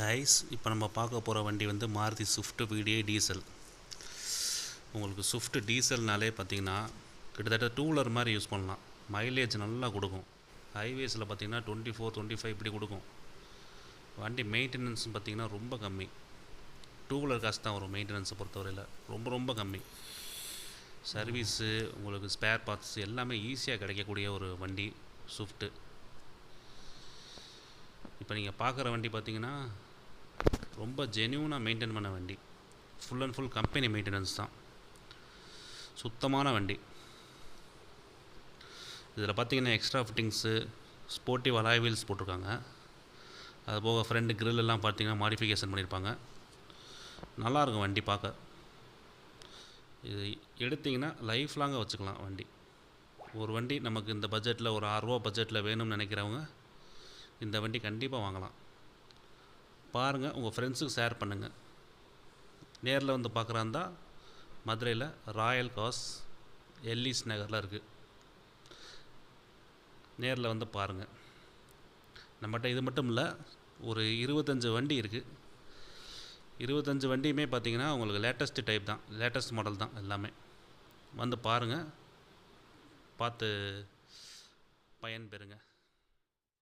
Guys, இப்போ நம்ம பார்க்க போகிற வண்டி வந்து மாருதி ஸ்விஃப்ட் VDI டீசல். உங்களுக்கு ஸ்விஃப்ட் டீசல்னாலே பார்த்தீங்கன்னா கிட்டத்தட்ட டூ வீலர் மாதிரி யூஸ் பண்ணலாம். மைலேஜ் நல்லா கொடுக்கும். ஹைவேஸில் பார்த்தீங்கன்னா 24-25 இப்படி கொடுக்கும். வண்டி மெயின்டெனன்ஸ் பார்த்தீங்கன்னா ரொம்ப கம்மி. டூ வீலர் காசு தான் வரும் மெயின்டெனன்ஸை பொறுத்தவரையில். ரொம்ப ரொம்ப கம்மி. சர்வீஸு, உங்களுக்கு ஸ்பேர் பார்ட்ஸ் எல்லாமே ஈஸியாக கிடைக்கக்கூடிய ஒரு வண்டி ஸ்விஃப்ட்டு. இப்போ நீங்கள் பார்க்குற வண்டி பார்த்தீங்கன்னா ரொம்ப ஜென்யூனாக மெயின்டைன் பண்ண வண்டி. Full and full company maintenance தான். சுத்தமான வண்டி. இதில் பார்த்தீங்கன்னா extra fittings, sportive alloy wheels போட்டிருக்காங்க. அது போக ஃப்ரண்ட் கிரில் எல்லாம் பார்த்தீங்கன்னா மாடிஃபிகேஷன் பண்ணியிருப்பாங்க. நல்லாயிருக்கும் வண்டி பார்க்க. இது எடுத்திங்கன்னா லைஃப் லாங்காக வச்சுக்கலாம் வண்டி. ஒரு வண்டி நமக்கு இந்த பட்ஜெட்டில் ஒரு 6 ரூபா பட்ஜெட்டில் வேணும்னு நினைக்கிறவங்க இந்த வண்டி கண்டிப்பாக வாங்கலாம். பாருங்கள், உங்கள் ஃப்ரெண்ட்ஸுக்கு ஷேர் பண்ணுங்கள். நேரில் வந்து பார்க்குறாந்தா மதுரையில் ராயல் காஸ் எல்லிஸ் நகரில் இருக்குது. நேரில் வந்து பாருங்கள். நம்மகிட்ட இது மட்டும் இல்லை, ஒரு 25 வண்டி இருக்குது. 25 வண்டியுமே பார்த்திங்கன்னா உங்களுக்கு லேட்டஸ்ட் டைப் தான், லேட்டஸ்ட் மாடல் தான் எல்லாமே. வந்து பாருங்கள், பார்த்து பயன் பெறுங்க.